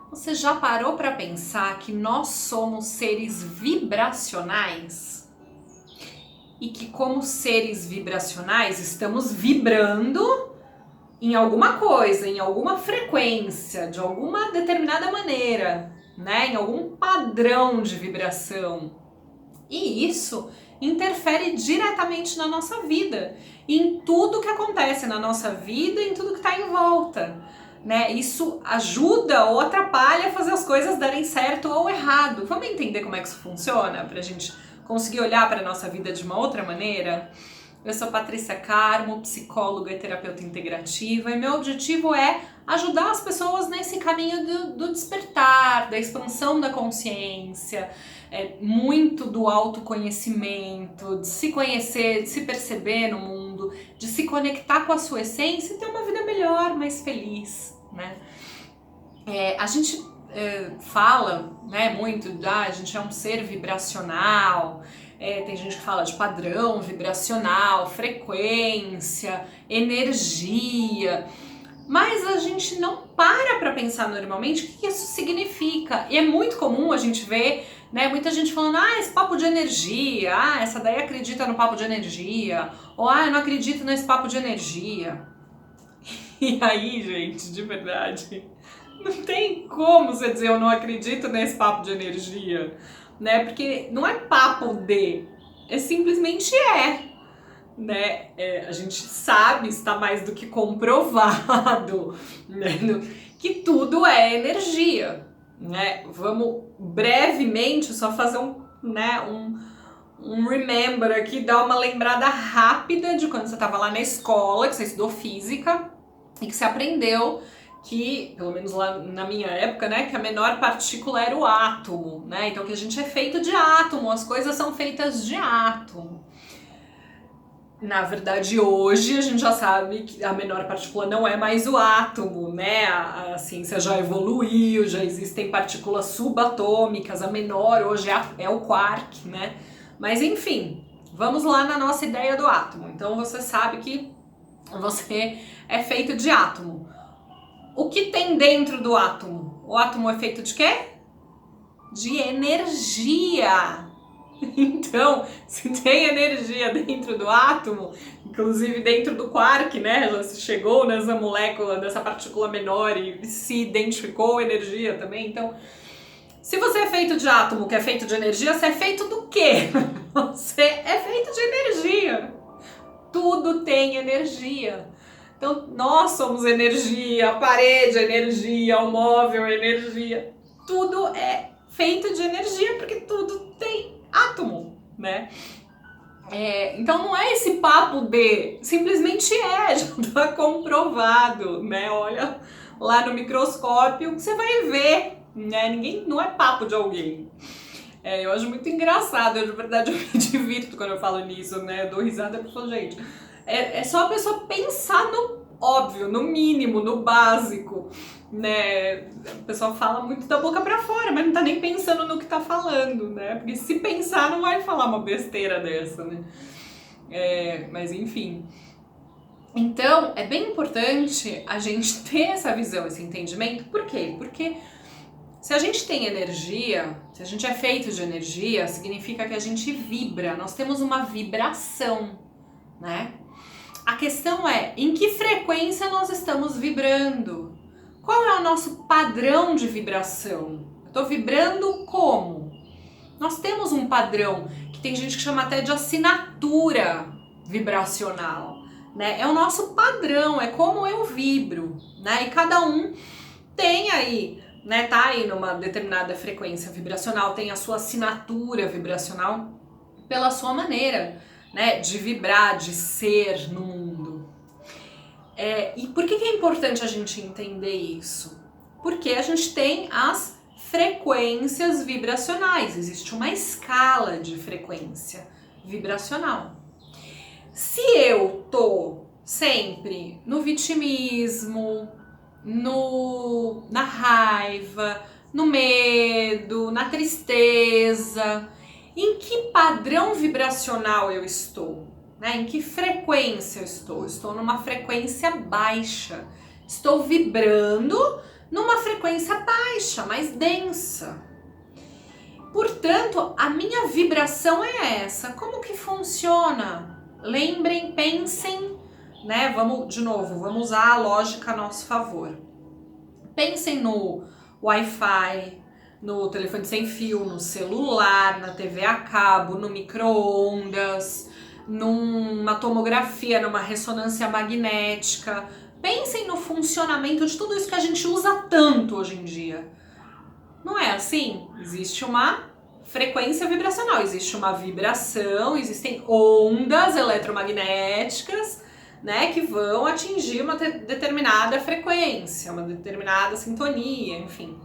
Você já parou para pensar que nós somos seres vibracionais? E que como seres vibracionais estamos vibrando em alguma coisa, em alguma frequência, de alguma determinada maneira, né? Em algum padrão de vibração. E isso interfere diretamente na nossa vida, em tudo que acontece na nossa vida, em tudo que está em volta. Né? Isso ajuda ou atrapalha a fazer as coisas darem certo ou errado. Vamos entender como é que isso funciona para a gente conseguir olhar para a nossa vida de uma outra maneira? Eu sou Patrícia Carmo, psicóloga e terapeuta integrativa, e meu objetivo é ajudar as pessoas nesse caminho do despertar, da expansão da consciência, muito do autoconhecimento, de se conhecer, de se perceber no mundo, de se conectar com a sua essência e ter uma vida melhor, mais feliz, né? A gente fala, né, muito a gente é um ser vibracional, tem gente que fala de padrão vibracional, frequência, energia, mas a gente não para pensar normalmente o que isso significa. E é muito comum a gente ver, né, muita gente falando, esse papo de energia, essa daí acredita no papo de energia, ou eu não acredito nesse papo de energia. E aí, gente, de verdade, não tem como você dizer eu não acredito nesse papo de energia, né? Porque não é papo simplesmente né? A gente sabe, está mais do que comprovado, né? Que tudo é energia, né? Vamos brevemente só fazer um remember aqui, dar uma lembrada rápida de quando você estava lá na escola, que você estudou física e que você aprendeu que, pelo menos lá na minha época, né, que a menor partícula era o átomo, né? Então que a gente é feito de átomo, as coisas são feitas de átomo. Na verdade, hoje a gente já sabe que a menor partícula não é mais o átomo, né? A ciência já evoluiu, já existem partículas subatômicas, a menor hoje é o quark, né? Mas enfim, vamos lá na nossa ideia do átomo. Então você sabe que você é feito de átomo. O que tem dentro do átomo? O átomo é feito de quê? De energia. Então, se tem energia dentro do átomo, inclusive dentro do quark, né? Já se chegou nessa molécula, nessa partícula menor e se identificou energia também. Então, se você é feito de átomo, que é feito de energia, você é feito do quê? Você é feito de energia. Tudo tem energia. Então, nós somos energia, a parede é energia, o móvel é energia. Tudo é feito de energia porque tudo tem átomo, né? Então não é esse papo simplesmente já está comprovado, né? Olha lá no microscópio que você vai ver, né? Não é papo de alguém. Eu acho muito engraçado, de verdade eu me divirto quando eu falo nisso, né? Eu dou risada porque eu falo, gente, é só a pessoa pensar no óbvio, no mínimo, no básico, né? O pessoal fala muito da boca pra fora, mas não tá nem pensando no que tá falando, né? Porque se pensar não vai falar uma besteira dessa, né? Mas enfim. Então, é bem importante a gente ter essa visão, esse entendimento. Por quê? Porque se a gente tem energia, se a gente é feito de energia, significa que a gente vibra, nós temos uma vibração, né? A questão é, em que frequência nós estamos vibrando? Qual é o nosso padrão de vibração? Eu estou vibrando como? Nós temos um padrão que tem gente que chama até de assinatura vibracional, né? É o nosso padrão, é como eu vibro, né? E cada um tem aí, né? Tá aí numa determinada frequência vibracional, tem a sua assinatura vibracional pela sua maneira, né, de vibrar, de ser no mundo. E por que é importante a gente entender isso? Porque a gente tem as frequências vibracionais, existe uma escala de frequência vibracional. Se eu tô sempre no vitimismo, na raiva, no medo, na tristeza, em que padrão vibracional eu estou? Né? Em que frequência eu estou? Estou numa frequência baixa. Estou vibrando numa frequência baixa. baixa, mais densa. Portanto, a minha vibração é essa. Como que funciona? Lembrem, pensem, né? Vamos usar a lógica a nosso favor. Pensem no Wi-Fi, no telefone sem fio, no celular, na TV a cabo, no micro-ondas, numa tomografia, numa ressonância magnética. Pensem no funcionamento de tudo isso que a gente usa tanto hoje em dia. Não é assim? Existe uma frequência vibracional, existe uma vibração, existem ondas eletromagnéticas, né, que vão atingir uma determinada frequência, uma determinada sintonia, enfim.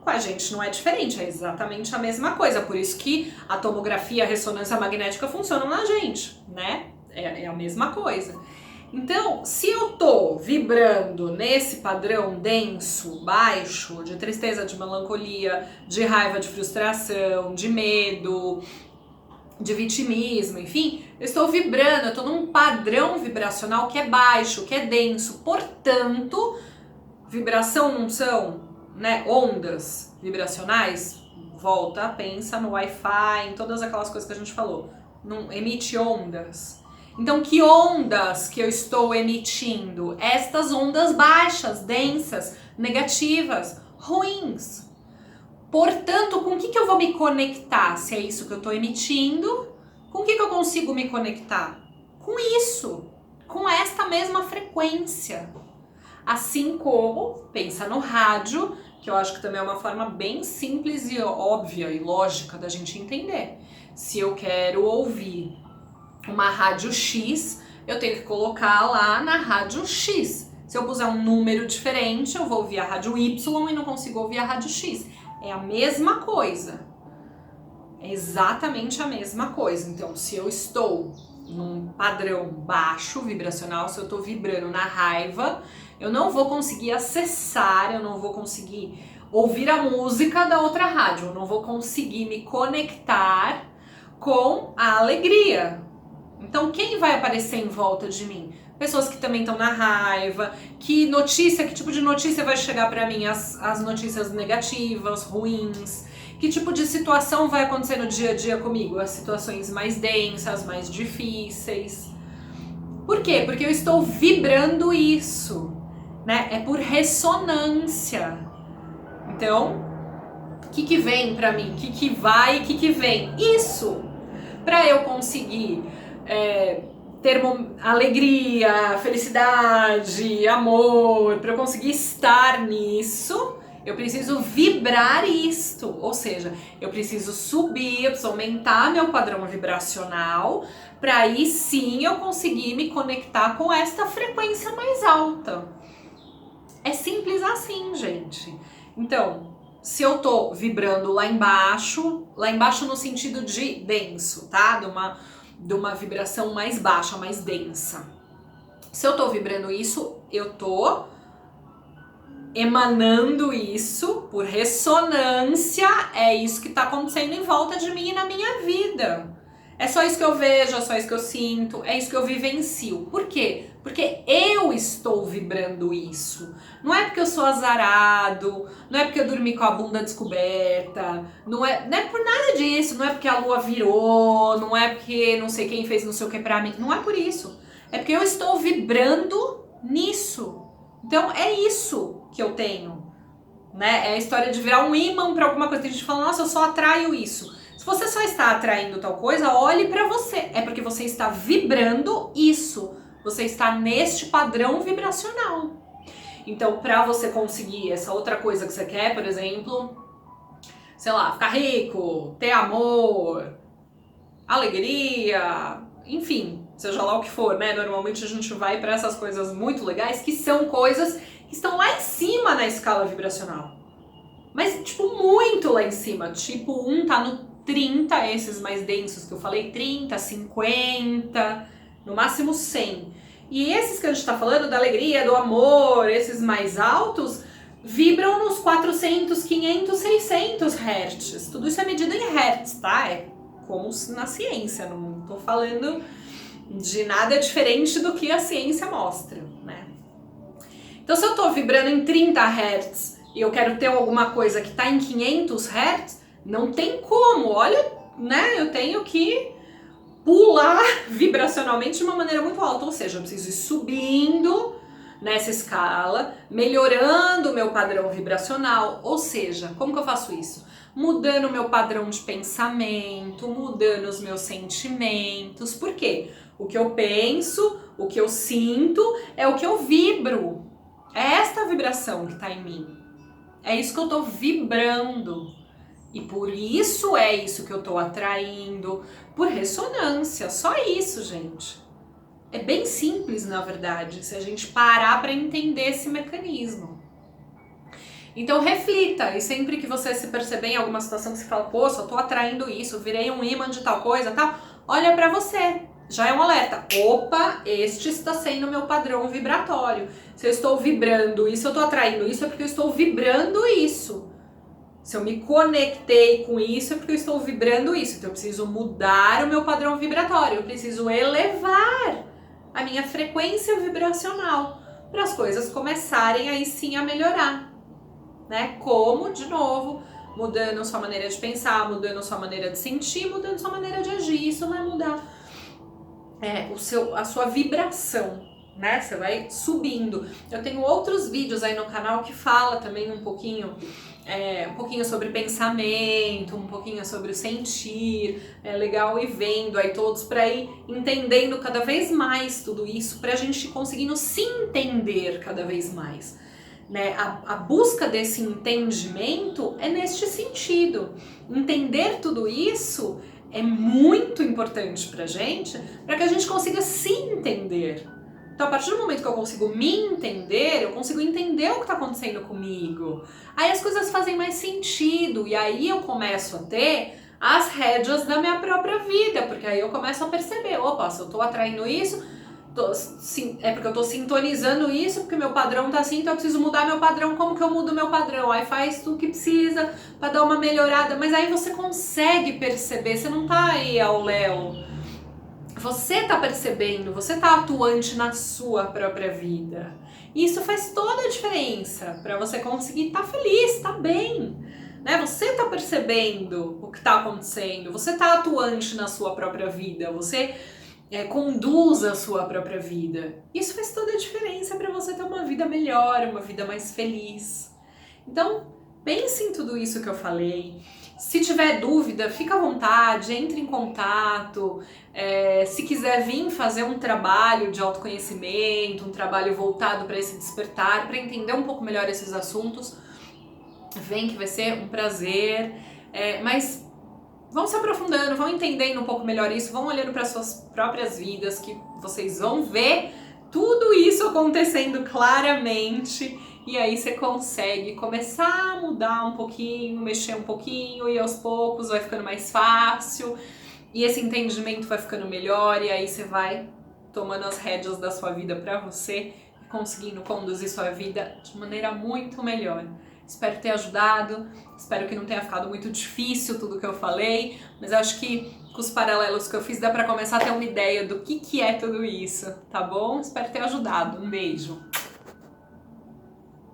Com a gente não é diferente, é exatamente a mesma coisa, por isso que a tomografia e a ressonância magnética funcionam na gente, né? É a mesma coisa. Então, se eu tô vibrando nesse padrão denso, baixo, de tristeza, de melancolia, de raiva, de frustração, de medo, de vitimismo, enfim, eu estou vibrando, eu estou num padrão vibracional que é baixo, que é denso. Portanto, vibração não são, né, ondas vibracionais? Volta, pensa no Wi-Fi, em todas aquelas coisas que a gente falou. Não emite ondas. Então, que ondas que eu estou emitindo? Estas ondas baixas, densas, negativas, ruins. Portanto, com o que eu vou me conectar? Se é isso que eu estou emitindo, com o que eu consigo me conectar? Com isso, com esta mesma frequência. Assim como, pensa no rádio, que eu acho que também é uma forma bem simples e óbvia e lógica da gente entender. Se eu quero ouvir uma rádio X, eu tenho que colocar lá na rádio X. Se eu puser um número diferente, eu vou ouvir a rádio Y e não consigo ouvir a rádio X. É a mesma coisa. É exatamente a mesma coisa. Então, se eu estou num padrão baixo vibracional, se eu estou vibrando na raiva, eu não vou conseguir acessar, eu não vou conseguir ouvir a música da outra rádio, eu não vou conseguir me conectar com a alegria. Então, quem vai aparecer em volta de mim? Pessoas que também estão na raiva, que tipo de notícia vai chegar pra mim? As notícias negativas, ruins. Que tipo de situação vai acontecer no dia a dia comigo? As situações mais densas, mais difíceis. Por quê? Porque eu estou vibrando isso, né? É por ressonância. Então, o que vem pra mim? O que vai e o que vem? Isso! Pra eu conseguir ter alegria, felicidade, amor, para eu conseguir estar nisso, eu preciso vibrar isto, ou seja, eu preciso subir, eu preciso aumentar meu padrão vibracional, para aí sim eu conseguir me conectar com esta frequência mais alta. É simples assim, gente. Então, se eu tô vibrando lá embaixo no sentido de denso, tá? De uma vibração mais baixa, mais densa. Se eu tô vibrando isso, eu tô emanando isso por ressonância, é isso que tá acontecendo em volta de mim e na minha vida. É só isso que eu vejo, é só isso que eu sinto, é isso que eu vivencio. Por quê? Porque eu estou vibrando isso. Não é porque eu sou azarado, não é porque eu dormi com a bunda descoberta, não é por nada disso, não é porque a lua virou, não é porque não sei quem fez não sei o que pra mim, não é por isso. É porque eu estou vibrando nisso. Então é isso que eu tenho, né? É a história de virar um ímã pra alguma coisa. Tem gente que fala, nossa, eu só atraio isso. Se você só está atraindo tal coisa, olhe pra você. É porque você está vibrando isso. Você está neste padrão vibracional. Então, pra você conseguir essa outra coisa que você quer, por exemplo, sei lá, ficar rico, ter amor, alegria, enfim, seja lá o que for, né? Normalmente a gente vai pra essas coisas muito legais, que são coisas que estão lá em cima na escala vibracional. Mas, tipo, muito lá em cima. Tipo, tá no 30, esses mais densos que eu falei, 30, 50, no máximo 100. E esses que a gente tá falando, da alegria, do amor, esses mais altos, vibram nos 400, 500, 600 Hz. Tudo isso é medido em Hertz, tá? É como na ciência, não tô falando de nada diferente do que a ciência mostra, né? Então, se eu tô vibrando em 30 Hz, e eu quero ter alguma coisa que está em 500 Hz, não tem como, olha, né, eu tenho que pular vibracionalmente de uma maneira muito alta, ou seja, eu preciso ir subindo nessa escala, melhorando o meu padrão vibracional, ou seja, como que eu faço isso? Mudando o meu padrão de pensamento, mudando os meus sentimentos, por quê? O que eu penso, o que eu sinto, é o que eu vibro, é esta vibração que está em mim, é isso que eu estou vibrando. E por isso é isso que eu tô atraindo, por ressonância, só isso, gente. É bem simples, na verdade, se a gente parar para entender esse mecanismo. Então reflita, e sempre que você se perceber em alguma situação que você fala, pô, só tô atraindo isso, virei um imã de tal coisa, tal, olha para você. Já é um alerta. Opa, este está sendo o meu padrão vibratório. Se eu estou vibrando isso, eu tô atraindo isso, é porque eu estou vibrando isso. Se eu me conectei com isso, é porque eu estou vibrando isso. Então eu preciso mudar o meu padrão vibratório. Eu preciso elevar a minha frequência vibracional para as coisas começarem aí sim a melhorar. Né? Como, de novo, mudando sua maneira de pensar, mudando sua maneira de sentir, mudando sua maneira de agir. Isso vai mudar a sua vibração. Né? Você vai subindo. Eu tenho outros vídeos aí no canal que fala também um pouquinho sobre pensamento, um pouquinho sobre o sentir. É legal ir vendo aí todos para ir entendendo cada vez mais tudo isso, para a gente conseguindo se entender cada vez mais. Né? A busca desse entendimento é neste sentido. Entender tudo isso é muito importante pra gente, para que a gente consiga se entender. Então, a partir do momento que eu consigo me entender, eu consigo entender o que está acontecendo comigo. Aí as coisas fazem mais sentido, e aí eu começo a ter as rédeas da minha própria vida, porque aí eu começo a perceber, opa, se eu estou atraindo isso, é porque eu estou sintonizando isso, porque meu padrão tá assim, então eu preciso mudar meu padrão. Como que eu mudo meu padrão? Aí faz tudo que precisa para dar uma melhorada, mas aí você consegue perceber, você não tá aí ao léu. Você tá percebendo, você tá atuante na sua própria vida. E isso faz toda a diferença para você conseguir estar feliz, estar bem. Né? Você tá percebendo o que tá acontecendo, você tá atuante na sua própria vida, você conduz a sua própria vida. Isso faz toda a diferença para você ter uma vida melhor, uma vida mais feliz. Então, pense em tudo isso que eu falei. Se tiver dúvida, fica à vontade, entre em contato. Se quiser vir fazer um trabalho de autoconhecimento, um trabalho voltado para esse despertar, para entender um pouco melhor esses assuntos, vem que vai ser um prazer. Mas vão se aprofundando, vão entendendo um pouco melhor isso, vão olhando para suas próprias vidas, que vocês vão ver tudo isso acontecendo claramente. E aí você consegue começar a mudar um pouquinho, mexer um pouquinho, e aos poucos vai ficando mais fácil. E esse entendimento vai ficando melhor, e aí você vai tomando as rédeas da sua vida para você, conseguindo conduzir sua vida de maneira muito melhor. Espero ter ajudado, espero que não tenha ficado muito difícil tudo que eu falei, mas acho que com os paralelos que eu fiz dá para começar a ter uma ideia do que é tudo isso, tá bom? Espero ter ajudado. Um beijo!